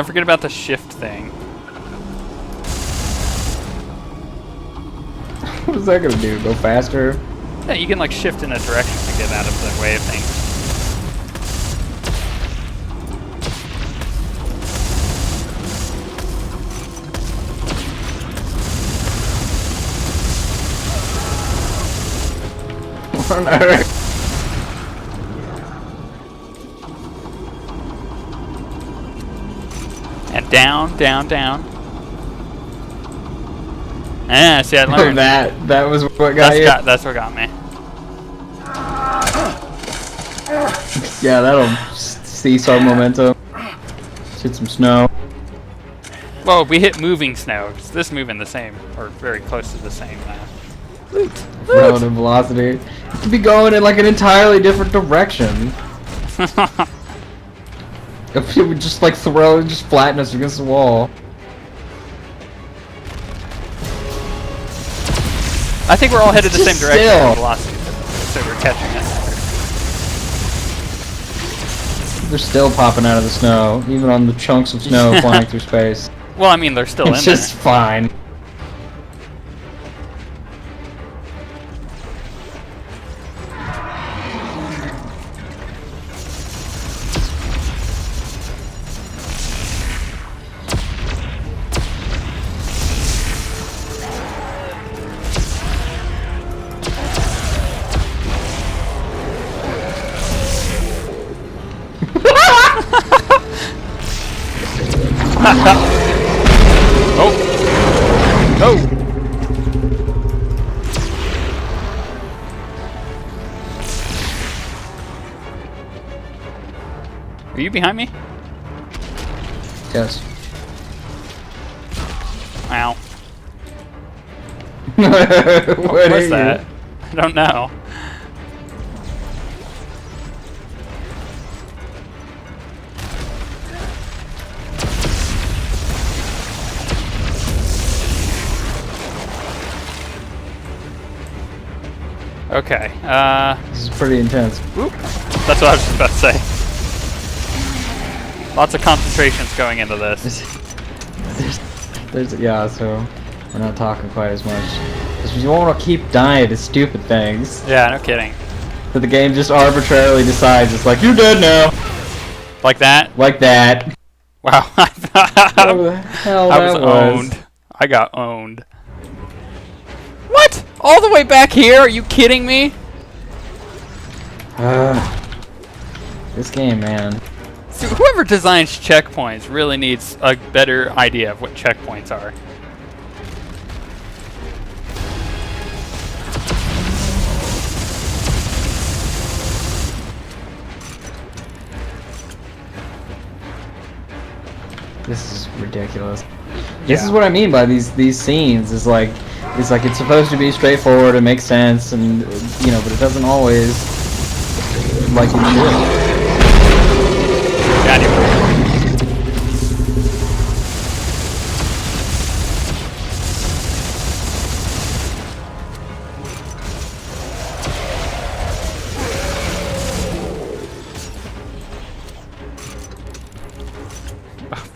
Don't forget about the shift thing. What is that gonna do? Go faster? Yeah, you can like shift in a direction to get out of the way of things. What on earth? And down, down, down. Yeah, see, I learned. that was what got you? That's what got me. Yeah, that'll seesaw momentum. Hit some snow. Well, we hit moving snow. Is this moving the same, or very close to the same now? Relative velocity. You could be going in like an entirely different direction. If it would just like just flatten us against the wall. I think we're all headed the same direction still. velocity, so we're catching us. They're still popping out of the snow, even on the chunks of snow flying through space. Well, I mean, they're still in It's there. just fine. Oh! Oh! Are you behind me? Yes. Ow. What was that? I don't know. Okay, This is pretty intense. Oop. That's what I was just about to say. Lots of concentrations going into this. Yeah, so we're not talking quite as much. Because you want to keep dying to stupid things. Yeah, no kidding. But the game just arbitrarily decides it's like, you're dead now! Like that? Like that. Wow. Whatever the hell I that was was. owned. I got owned. What? All the way back here? Are you kidding me? This game, man. So whoever designs checkpoints really needs a better idea of what checkpoints are. This is ridiculous. This is what I mean by these scenes. Is like it's supposed to be straightforward and make sense, and you know, but it doesn't always like it should. Got him.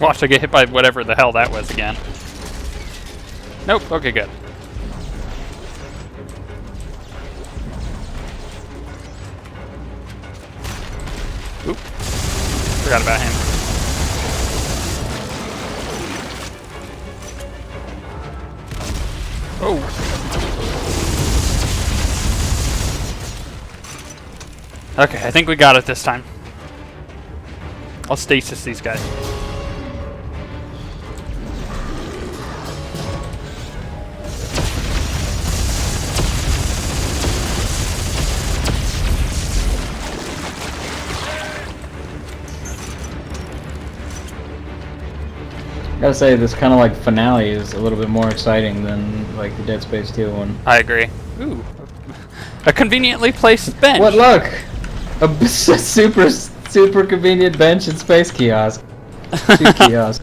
Watch, I get hit by whatever the hell that was again. Nope, okay, good. Oop. Forgot about him. Oh. Okay, I think we got it this time. I'll stasis these guys. I gotta say, this kind of like finale is a little bit more exciting than like the Dead Space 2 one. I agree. Ooh. A conveniently placed bench. What luck! A super convenient bench and space kiosk. Suit kiosk.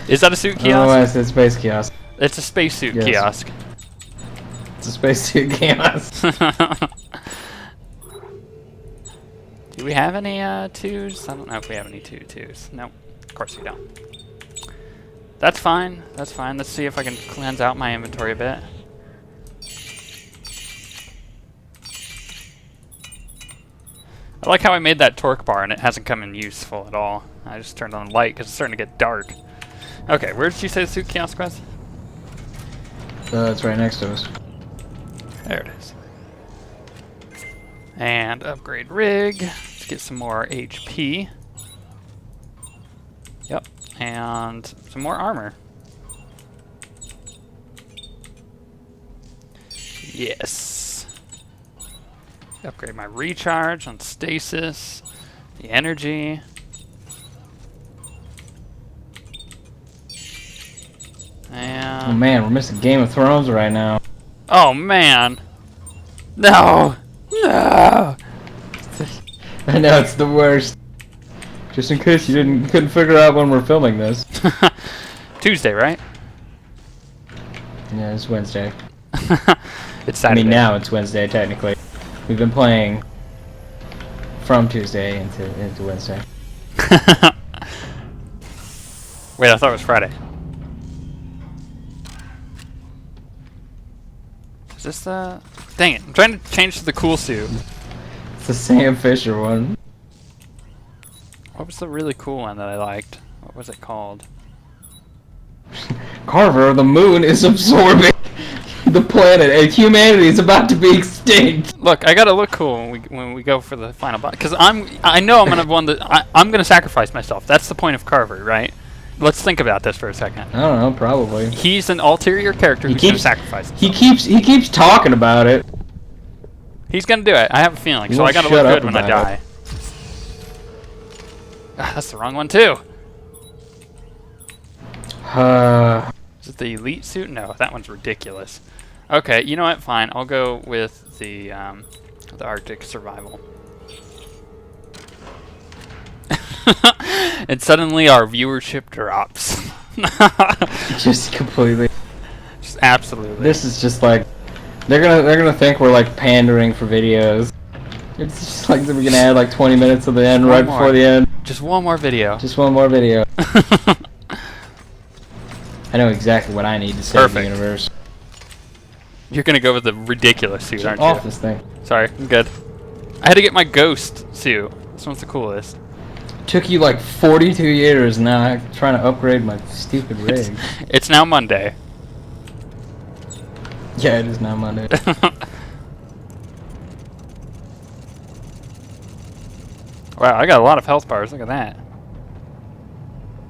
Is that a suit kiosk? Oh, I said space kiosk. It's a spacesuit Yes. kiosk. It's a spacesuit kiosk. Do we have any twos? I don't know if we have any twos. Nope. Of course we don't. That's fine. That's fine. Let's see if I can cleanse out my inventory a bit. I like how I made that torque bar and it hasn't come in useful at all. I just turned on the light because it's starting to get dark. Okay, where did you say the suit kiosk was? It's right next to us. There it is. And upgrade rig. Let's get some more HP. Yep. And some more armor. Yes. Upgrade my recharge on stasis. The energy. And Oh man, we're missing Game of Thrones right now. oh man. No. No. I know, it's the worst. Just in case you couldn't figure out when we're filming this. Tuesday, right? Yeah, it's Wednesday. It's Saturday. I mean, now it's Wednesday, technically. We've been playing from Tuesday into Wednesday. Wait, I thought it was Friday. Is this the... Dang it, I'm trying to change to the cool suit. It's the Sam Fisher one. What was the really cool one that I liked? What was it called? Carver, the moon is absorbing the planet, and humanity is about to be extinct. Look, I gotta look cool when we go for the final boss, because I know I'm gonna one that I'm gonna sacrifice myself. That's the point of Carver, right? Let's think about this for a second. I don't know, probably. He's an ulterior character who's gonna sacrifice himself. He keeps talking about it. He's gonna do it. I have a feeling. He So I won't gotta shut look up good when I about die. Ah, that's the wrong one too. Is it the elite suit? No, that one's ridiculous. Okay, you know what? Fine. I'll go with the Arctic survival. And suddenly our viewership drops. Just completely. Just absolutely. This is just like they're gonna think we're like pandering for videos. It's just like we're gonna add like 20 minutes to the end right before the end. Just one more video. Just one more video. I know exactly what I need to save the universe. You're gonna go with the ridiculous suit, aren't you? Off this thing. Sorry, I'm good. I had to get my ghost suit. This one's the coolest. Took you like 42 years now. I'm trying to upgrade my stupid rig. It's now Monday. Yeah, it is now Monday. Wow, I got a lot of health bars. Look at that.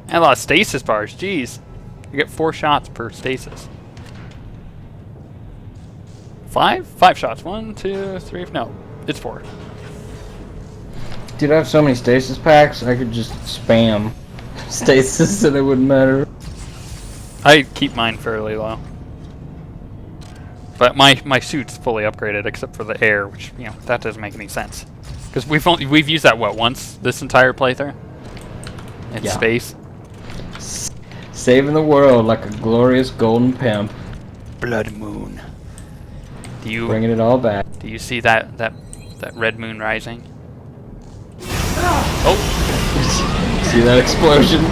And a lot of stasis bars. Jeez. You get 4 shots per stasis. 5? 5 shots. 1, 2, 3. No, it's 4. Dude, I have so many stasis packs, I could just spam stasis and it wouldn't matter. I keep mine fairly low. But my suit's fully upgraded except for the air, which, you know, that doesn't make any sense. Because we've used that, what, once this entire playthrough? In space? Saving the world like a glorious golden pimp. Blood moon. Do you... Bringing it all back. Do you see that red moon rising? Oh! See that explosion?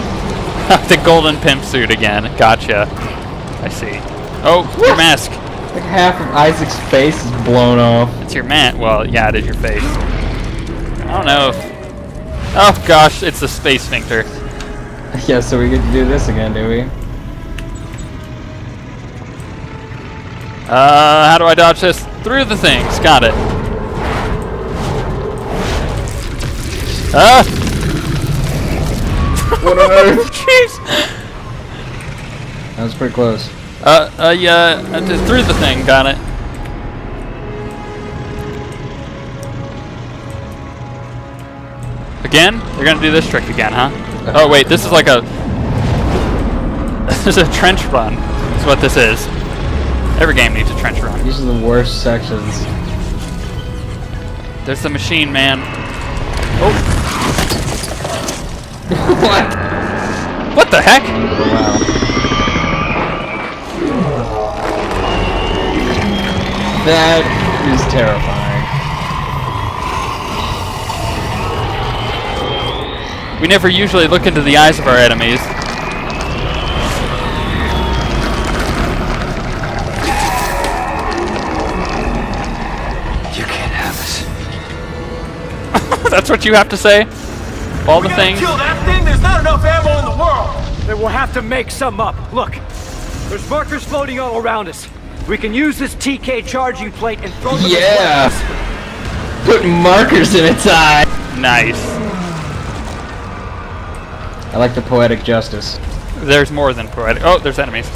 The golden pimp suit again. Gotcha. I see. Oh, your mask. Like half of Isaac's face is blown off. It's your mask. Well, yeah, it is your face. I don't know if... Oh gosh, it's the space sphincter. Yeah, so we get to do this again, do we? How do I dodge this? Through the things. Got it. What on earth? Jeez. That was pretty close. Yeah, just through the thing. Got it. Again? They're gonna do this trick again, huh? Oh wait, this is like a... This is a trench run. That's what this is. Every game needs a trench run. These are the worst sections. There's the machine, man. Oh! What? What the heck? Wow. That is terrifying. We never usually look into the eyes of our enemies. That's what you have to say? All the things? Kill that thing? There's not enough ammo in the world! Then we'll have to make some up. Look, there's markers floating all around us. We can use this TK charging plate and throw them. Yeah! Putting markers in its eye! Nice. I like the poetic justice. There's more than poetic. Oh, there's enemies.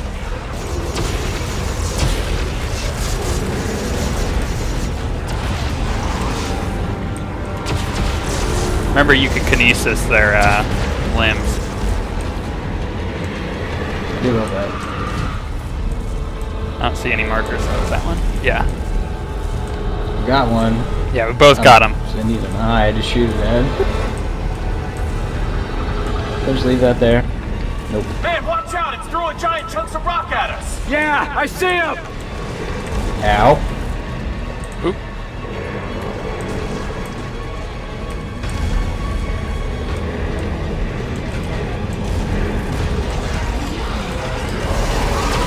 Remember, you can kinesis their limbs. I do love that. I don't see any markers. Oh, is that one? Yeah. Got one. Yeah, we both got him. So I need an eye to shoot it at. Just leave that there. Nope. Man, watch out! It's throwing giant chunks of rock at us! Yeah, I see him! Ow. Oop.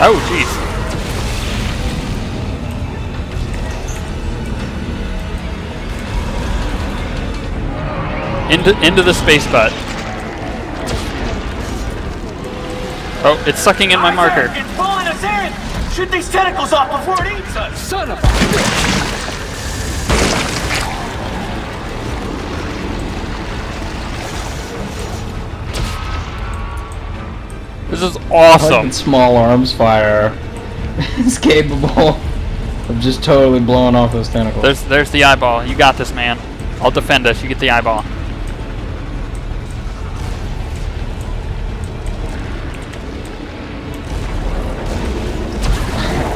Oh, jeez. Into the space butt. Oh, it's sucking in my marker. It's pulling us in! Shoot these tentacles off before it eats us! Son of a... This is Like awesome. small arms fire is capable of just totally blowing off those tentacles. There's the eyeball. You got this, man. I'll defend us. You get the eyeball.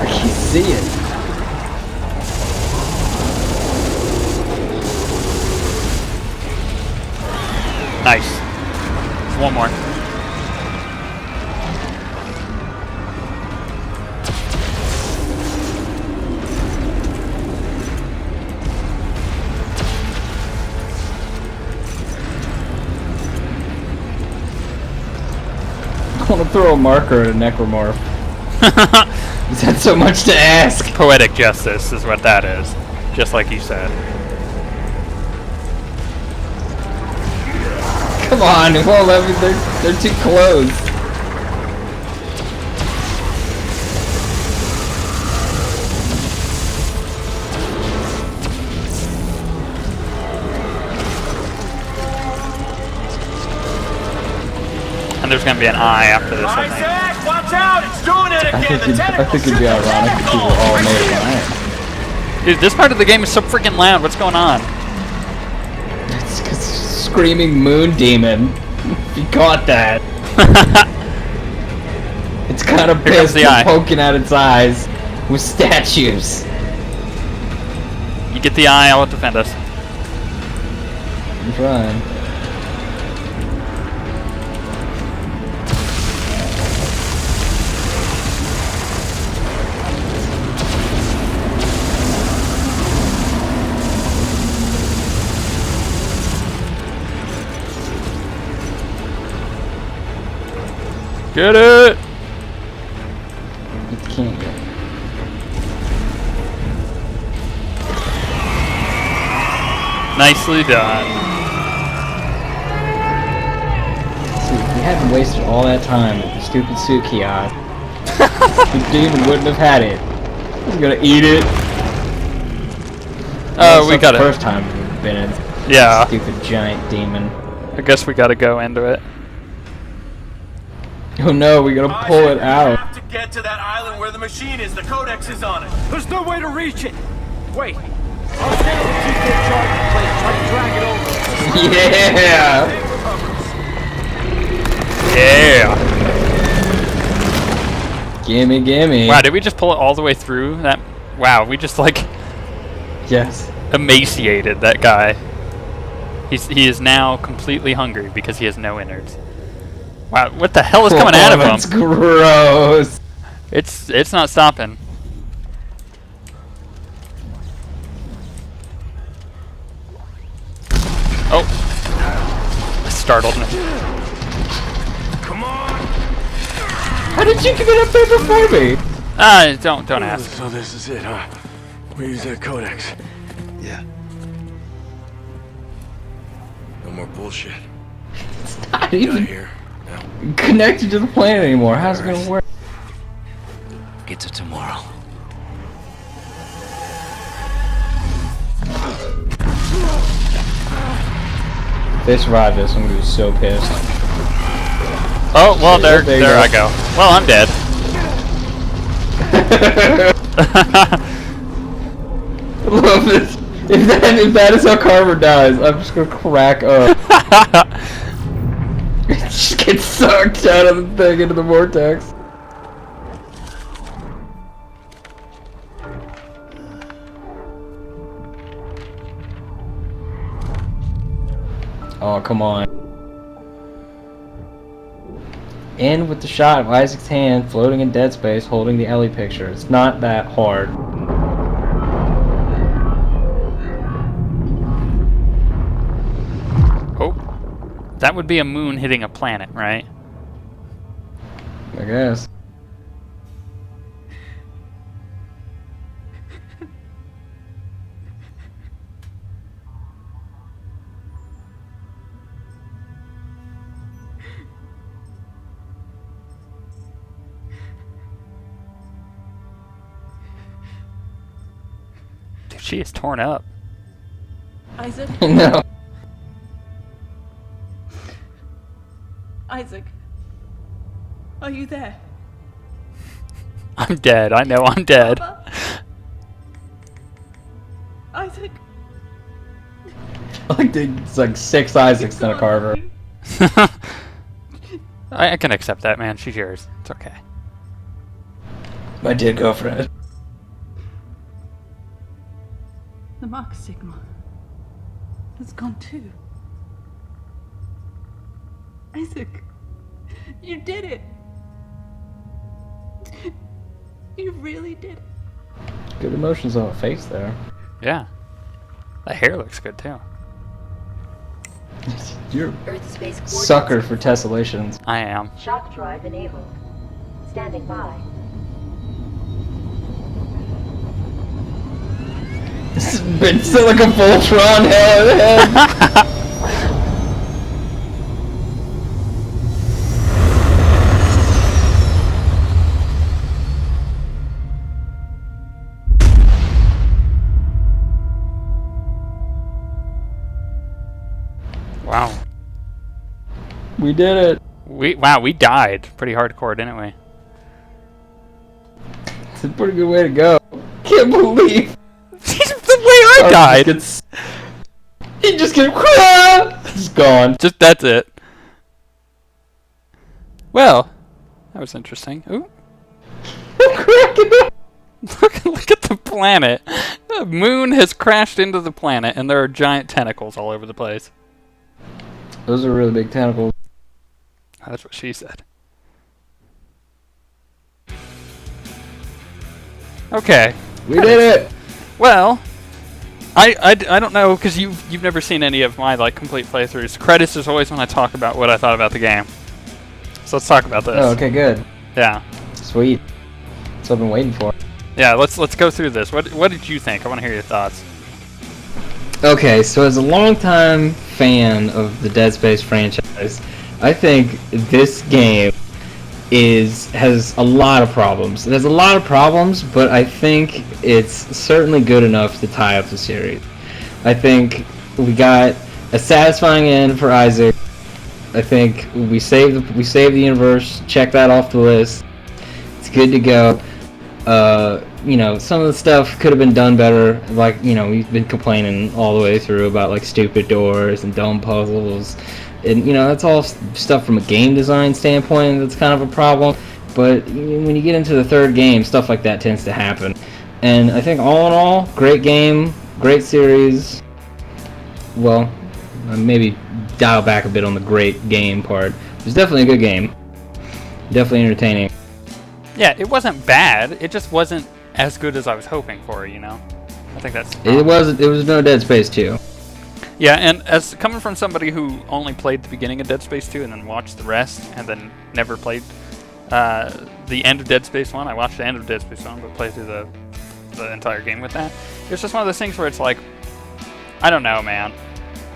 I can see it. Nice. There's one more. I want to throw a marker at a necromorph. Is that so much to ask? Poetic justice is what that is. Just like you said. Come on, well, they're too close. And there's gonna be an eye after this, I think. Isaac, watch out! It's doing it again! I think it'd be ironic if we were all made of iron. Dude, this part of the game is so freaking loud. What's going on? It's 'cause screaming moon demon. You caught that. It's kind of Here comes pissed the eye. and poking at its eyes with statues. You get the eye, I'll defend us. I'm trying. Get it! You can't get it. Nicely done. See, if we hadn't wasted all that time with the stupid suit kiosk, the demon wouldn't have had it. He's gonna eat it. Oh, we got the it. first time we've been in. Yeah. Stupid giant demon. I guess we gotta go into it. Oh no, we gotta pull it We out. have to get to that island where the machine is. The codex is on it. There's no way to reach it! Wait! I'll stand on the TK charging plate and try to drag it over. Yeah! Yeah! Gimme, gimme. Wow, did we just pull it all the way through? That? Wow, we just like Yes. emaciated that guy. He is now completely hungry because he has no innards. Wow, what the hell is coming out of him? That's gross. It's not stopping. Oh, I startled me. Come on! How did you get up there before me? Don't ask. So this is it, huh? We use that codex. Yeah. more bullshit. Not Get out even of here. Now. connected to the planet anymore. How's it gonna work? Get to tomorrow. If they survive this, I'm gonna be so pissed. Oh, well, There you there go. I go. Well, I'm dead. I love this. If that is how Carver dies, I'm just gonna crack up. Just get sucked out of the thing into the vortex. Oh, come on. End with the shot of Isaac's hand floating in dead space holding the Ellie picture. It's not that hard. Oh. That would be a moon hitting a planet, right? I guess. Dude, she is torn up. Isaac? No. Isaac? Are you there? I'm dead. I know I'm dead. Papa? Isaac? It's like 6 Isaacs in a Carver. I can accept that, man. She's yours. It's okay. My dear girlfriend. The Mark Sigma has gone too. Isaac, you did it. You really did it. Good emotions on her face there. Yeah. That hair looks good, too. You're Earth space coordinates. sucker for tessellations. I am. Shock drive enabled. Standing by. This has been still like a Voltron hell ahead. Wow. We did it. We died pretty hardcore, didn't we? It's a pretty good way to go. Can't believe. The way I died! He just gets He's gone. Just that's it. Well, that was interesting. Ooh. Look at the planet. The moon has crashed into the planet, and there are giant tentacles all over the place. Those are really big tentacles. That's what she said. Okay. We did it. Well, I don't know, because you've never seen any of my like complete playthroughs. Credits is always when I talk about what I thought about the game. So let's talk about this. Oh, okay, good. Yeah. Sweet. That's what I've been waiting for. Yeah, let's go through this. What did you think? I want to hear your thoughts. Okay, so as a longtime fan of the Dead Space franchise, I think this game has a lot of problems. It has a lot of problems, but I think it's certainly good enough to tie up the series. I think we got a satisfying end for Isaac. I think we saved the universe. Check that off the list. It's good to go. You know, some of the stuff could have been done better. Like, you know, we've been complaining all the way through about like stupid doors and dumb puzzles. And, you know, that's all stuff from a game design standpoint that's kind of a problem. But when you get into the third game, stuff like that tends to happen. And I think all in all, great game, great series. Well, maybe dial back a bit on the great game part. It was definitely a good game. Definitely entertaining. Yeah, it wasn't bad. It just wasn't as good as I was hoping for, you know? I think that's... It was no Dead Space 2. Yeah, and as coming from somebody who only played the beginning of Dead Space 2 and then watched the rest and then never played the end of Dead Space 1, I watched the end of Dead Space 1 but played through the entire game with that. It's just one of those things where it's like, I don't know, man.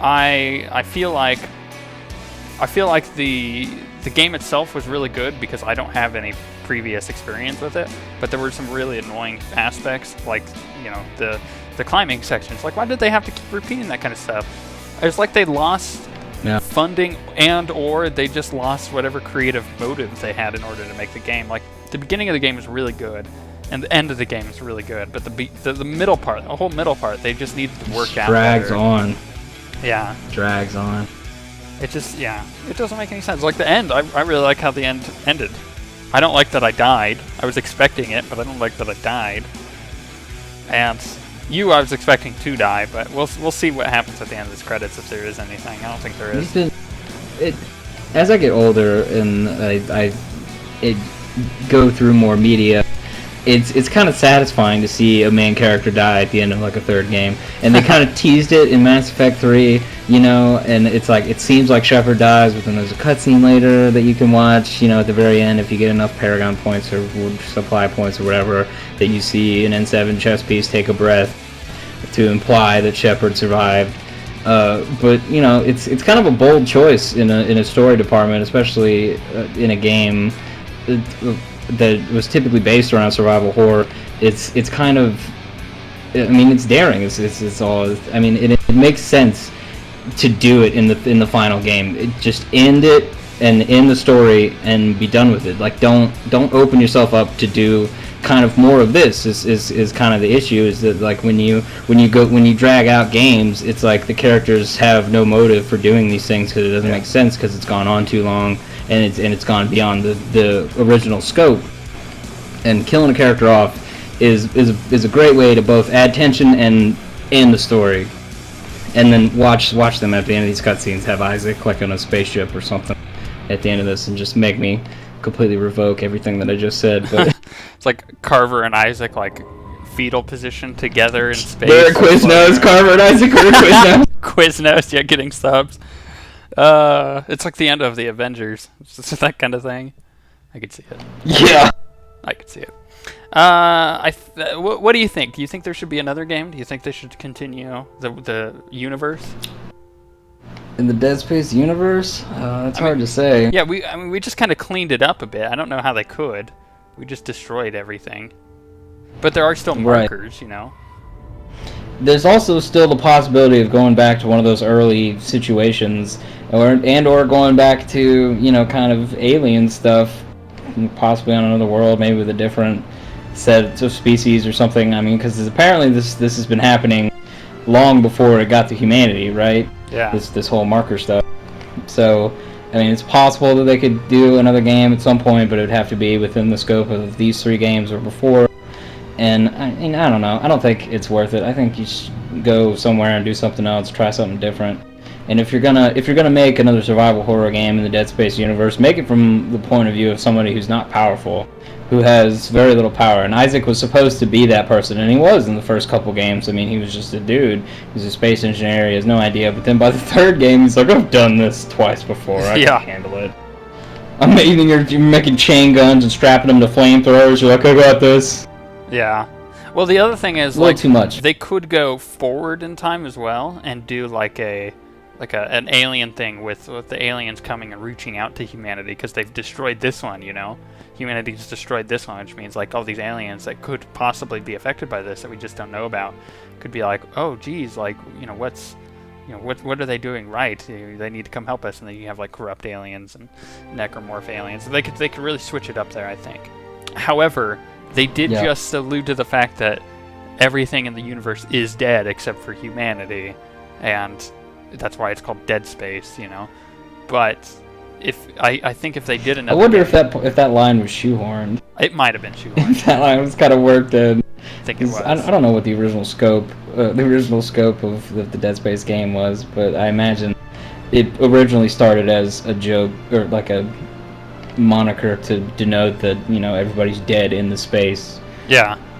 I feel like the game itself was really good because I don't have any previous experience with it, but there were some really annoying aspects, like, you know, the climbing sections. Like, why did they have to keep repeating that kind of stuff? It's like they lost funding, and or they just lost whatever creative motives they had in order to make the game. Like, the beginning of the game is really good, and the end of the game is really good, but the middle part, the whole middle part, they just needed to work out. Drags on. Yeah. Drags on. It just, yeah, it doesn't make any sense. Like the end, I really like how the end ended. I don't like that I died. I was expecting it, but I don't like that I died. And I was expecting to die, but we'll see what happens at the end of this credits if there is anything. I don't think there is. As I get older and I go through more media, it's kind of satisfying to see a main character die at the end of like a third game, and they kind of teased it in Mass Effect 3, you know, and it's like it seems like Shepard dies, but then there's a cutscene later that you can watch, you know, at the very end if you get enough Paragon points or supply points or whatever, that you see an N7 chess piece take a breath to imply that Shepard survived. But you know, it's kind of a bold choice in a story department, especially in a game that was typically based around survival horror. It's kind of, I mean, it's daring. It's all. I mean, it makes sense to do it in the final game. Just end it and end the story and be done with it. Like, don't open yourself up to do kind of more of this. Is kind of the issue, is that like when you drag out games, it's like the characters have no motive for doing these things because it doesn't make sense, because it's gone on too long and it's gone beyond the original scope. And killing a character off is a great way to both add tension and end the story. And then watch them at the end of these cutscenes have Isaac like on a spaceship or something at the end of this and just make me completely revoke everything that I just said. But it's like Carver and Isaac like fetal position together in space. They're Quiznos. Carver and Isaac are Quiznos. Quiznos, yeah, getting subs. It's like the end of the Avengers. It's just that kind of thing. I could see it. Yeah. I could see it. What do you think? Do you think there should be another game? Do you think they should continue the universe? In the Dead Space universe? It's hard to say. Yeah, we just kind of cleaned it up a bit. I don't know how they could. We just destroyed everything. But there are still markers, you know. There's also still the possibility of going back to one of those early situations, or going back to, you know, kind of alien stuff, possibly on another world, maybe with a different set of species or something. I mean, because apparently this has been happening long before it got to humanity, right? Yeah. This whole marker stuff. So, I mean, it's possible that they could do another game at some point, but it would have to be within the scope of these 3 games or before. And I mean, I don't know. I don't think it's worth it. I think you should go somewhere and do something else, try something different. And if you're gonna make another survival horror game in the Dead Space universe, make it from the point of view of somebody who's not powerful, who has very little power. And Isaac was supposed to be that person, and he was in the first couple games. I mean, he was just a dude. He's a space engineer. He has no idea. But then by the 3rd game, he's like, I've done this twice before. I can handle it. You're making chain guns and strapping them to flamethrowers. You're like, I got this. Yeah. Well, the other thing is, a little too much. They could go forward in time as well and do like an alien thing with the aliens coming and reaching out to humanity because they've destroyed this one, you know. Humanity's destroyed this one, which means like all these aliens that could possibly be affected by this that we just don't know about could be like, oh geez, like, you know, what are they doing right? They need to come help us. And then you have like corrupt aliens and necromorph aliens. They could really switch it up there, I think. However, they did just allude to the fact that everything in the universe is dead except for humanity, and that's why it's called Dead Space, you know. But I think if they did another, I wonder if that line was shoehorned. It might have been shoehorned. That line was kind of worked in. I think it was. I don't know what the original scope of the Dead Space game was, but I imagine it originally started as a joke or like a moniker to denote that, you know, everybody's dead in the space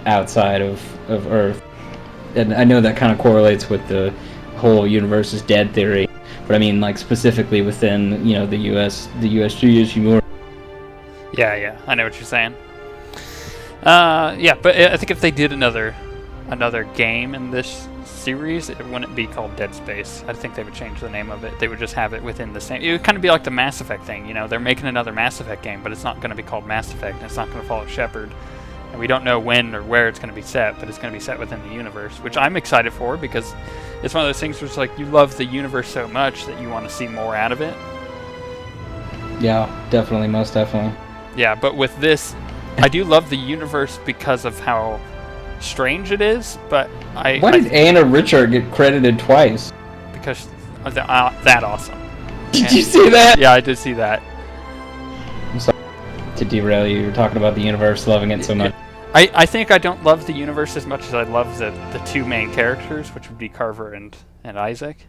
outside of Earth. And I know that kind of correlates with the whole universe is dead theory, but I mean, like, specifically within, you know, the USG is more. Yeah, I know what you're saying. Yeah, but I think if they did another another game in this series, it wouldn't be called Dead Space. I think they would change the name of it. They would just have it within the same. It would kind of be like the Mass Effect thing, you know. They're making another Mass Effect game, but it's not going to be called Mass Effect, and it's not going to follow Shepard. And we don't know when or where it's going to be set, but it's going to be set within the universe, which I'm excited for because it's one of those things where it's like you love the universe so much that you want to see more out of it. Yeah, definitely, most definitely. Yeah, but with this, I do love the universe because of how strange it is, but Why did Anna Richard get credited twice? because that awesome. Did you see that? Yeah, I did see that. I'm sorry to derail you. You're talking about the universe, loving it so much. I think I don't love the universe as much as I love the two main characters, which would be Carver and Isaac.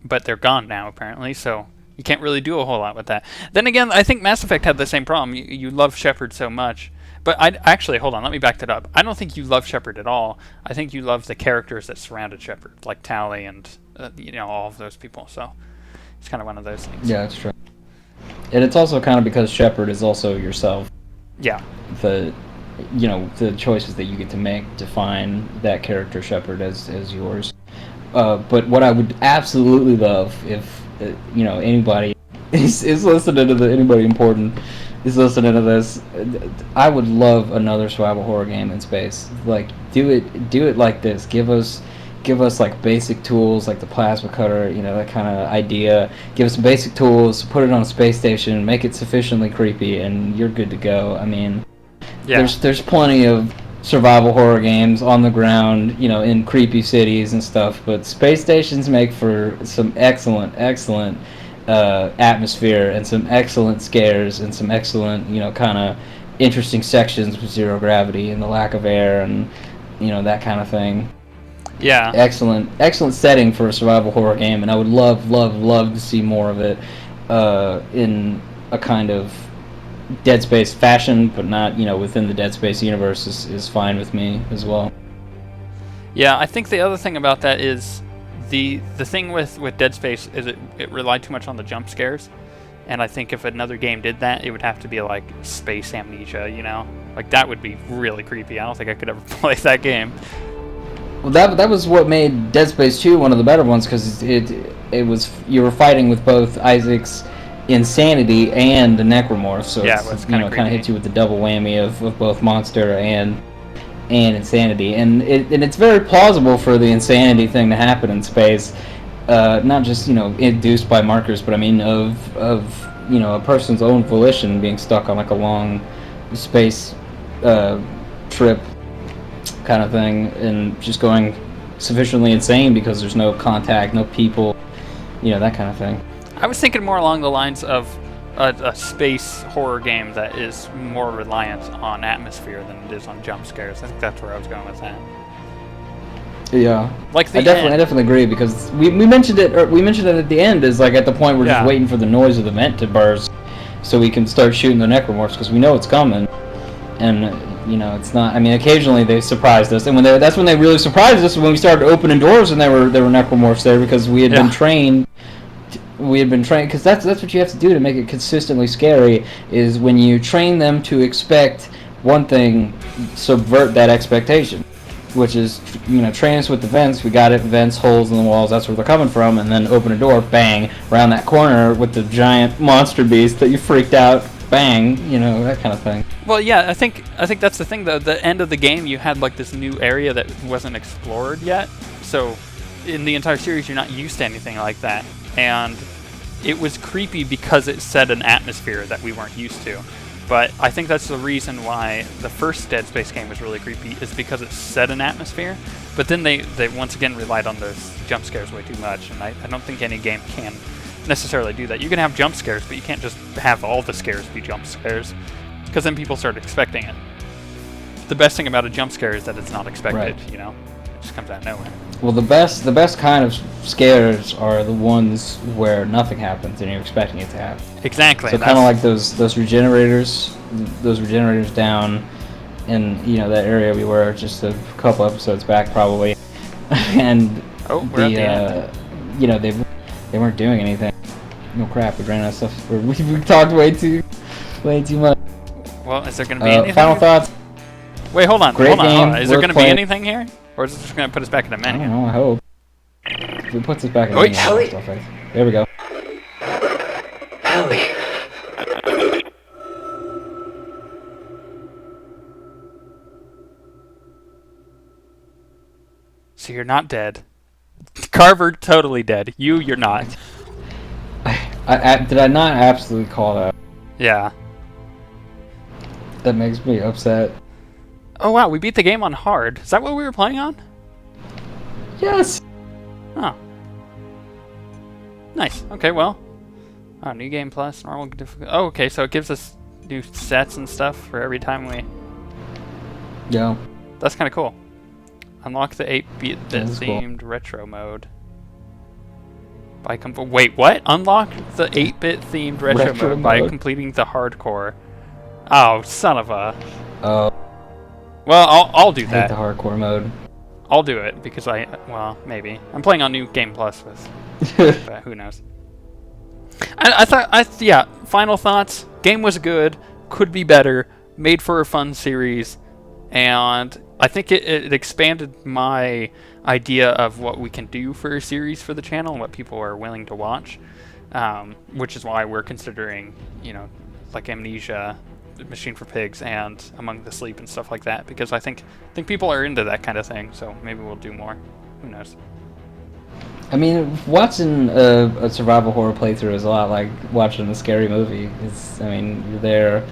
But they're gone now, apparently, so you can't really do a whole lot with that. Then again, I think Mass Effect had the same problem. You love Shepard so much. But actually, hold on, let me back that up. I don't think you love Shepard at all. I think you love the characters that surrounded Shepard, like Tally and all of those people. So it's kind of one of those things. Yeah, that's true. And it's also kind of because Shepard is also yourself. Yeah. The choices that you get to make define that character Shepard as yours. But what I would absolutely love if anybody is listening to anybody important is listening to this, I would love another survival horror game in space. Like do it like this. Give us like basic tools like the plasma cutter, that kind of idea. Give us some basic tools, put it on a space station, make it sufficiently creepy, and you're good to go. I mean, yeah. There's plenty of survival horror games on the ground, in creepy cities and stuff, but space stations make for some excellent atmosphere and some excellent scares and some excellent, kind of interesting sections with zero gravity and the lack of air and, that kind of thing. Yeah. Excellent setting for a survival horror game, and I would love to see more of it in a kind of Dead Space fashion, but not, within the Dead Space universe is fine with me as well. Yeah, I think the other thing about that is the thing with Dead Space is it relied too much on the jump scares, and I think if another game did that, it would have to be like Space Amnesia, like that would be really creepy. I don't think I could ever play that game. Well, that was what made Dead Space 2 one of the better ones, because it was, you were fighting with both Isaac's insanity and the Necromorphs, so yeah, it's kind of hits you with the double whammy of both monster and insanity, and it's very plausible for the insanity thing to happen in space, not just induced by markers, but I mean of a person's own volition being stuck on like a long space trip kind of thing, and just going sufficiently insane because there's no contact, no people, that kind of thing. I was thinking more along the lines of a space horror game that is more reliant on atmosphere than it is on jump scares. I think that's where I was going with that. Yeah, like I definitely agree, because we mentioned it at the end, is like at the point we're just waiting for the noise of the vent to burst so we can start shooting the Necromorphs, because we know it's coming, and it's not. I mean, occasionally they surprised us, and that's when they really surprised us, when we started opening doors and there were Necromorphs there, because we had been trained. Because that's what you have to do to make it consistently scary, is when you train them to expect one thing, subvert that expectation, which is, train us with the vents. We got it, vents, holes in the walls, that's where they're coming from, and then open a door, bang, around that corner with the giant monster beast that you freaked out, bang, that kind of thing. Well, yeah, I think that's the thing, though. The end of the game, you had like this new area that wasn't explored yet, so in the entire series you're not used to anything like that. And it was creepy because it set an atmosphere that we weren't used to. But I think that's the reason why the first Dead Space game was really creepy, is because it set an atmosphere. But then they once again relied on those jump scares way too much, and I don't think any game can necessarily do that. You can have jump scares, but you can't just have all the scares be jump scares, because then people start expecting it. The best thing about a jump scare is that it's not expected, right. It just comes out of nowhere. Well, the best kind of scares are the ones where nothing happens and you're expecting it to happen. Exactly. So kind of like those regenerators down in that area we were just a couple episodes back probably, and we're at the end. They weren't doing anything. No crap, we ran out of stuff. We talked way too much. Well, is there going to be anything? Final thoughts? Wait, hold on. Great Hold on. game, Is there worth going to be playing. anything here? Or is it just going to put us back in a I menu? don't know, I hope. If it puts us back in Wait, the menu, stuff like there we go. Ellie. So you're not dead. Carver, totally dead. You're not. Did I not absolutely call that? Yeah. That makes me upset. Oh wow, we beat the game on hard. Is that what we were playing on? Yes! Oh. Nice. Okay, well. Oh, new game plus, normal difficulty. Oh, okay, so it gives us new sets and stuff for every time we... Yeah. That's kind of cool. Unlock the 8-bit That's cool. themed retro mode. Wait, what? Unlock the 8-bit themed retro mode by completing the hardcore. Oh, son of a... Oh. Well, I'll do I hate that. the hardcore mode. I'll do it because well, maybe. I'm playing on new game plus with, but who knows. Yeah, final thoughts. Game was good, could be better, made for a fun series, and I think it expanded my idea of what we can do for a series for the channel and what people are willing to watch, which is why we're considering, like Amnesia, Machine for Pigs, and Among the Sleep and stuff like that, because I think people are into that kind of thing, so maybe we'll do more. Who knows? I mean, watching a survival horror playthrough is a lot like watching a scary movie. You're there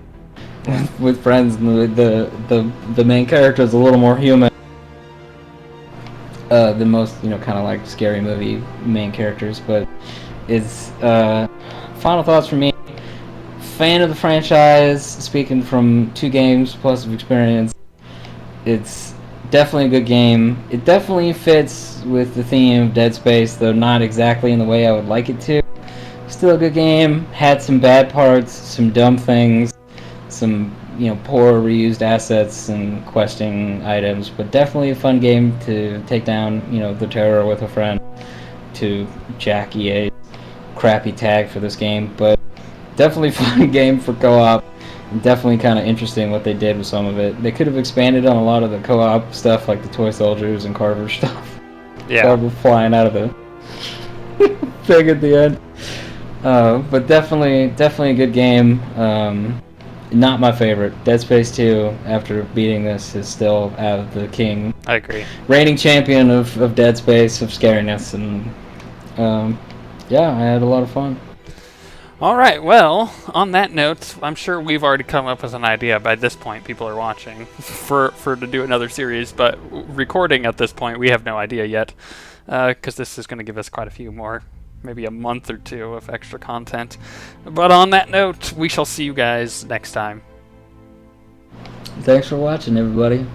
with friends, and the main character is a little more human than most, kind of like scary movie main characters. But it's final thoughts for me. Fan of the franchise, speaking from 2 games plus of experience. It's definitely a good game. It definitely fits with the theme of Dead Space, though not exactly in the way I would like it to. Still a good game. Had some bad parts, some dumb things, some poor reused assets and questing items, but definitely a fun game to take down the terror with a friend, to jack EA's crappy tag for this game. But definitely fun game for co-op. Definitely kind of interesting what they did with some of it. They could have expanded on a lot of the co-op stuff, like the toy soldiers and Carver stuff. Yeah. Carver flying out of the thing at the end. But definitely a good game. Not my favorite. Dead Space 2, after beating this, is still the king. I agree. Reigning champion of Dead Space, of scariness, and yeah, I had a lot of fun. Alright, well, on that note, I'm sure we've already come up with an idea by this point, people are watching, for to do another series, but recording at this point, we have no idea yet, because this is going to give us quite a few more, maybe a month or 2 of extra content. But on that note, we shall see you guys next time. Thanks for watching, everybody.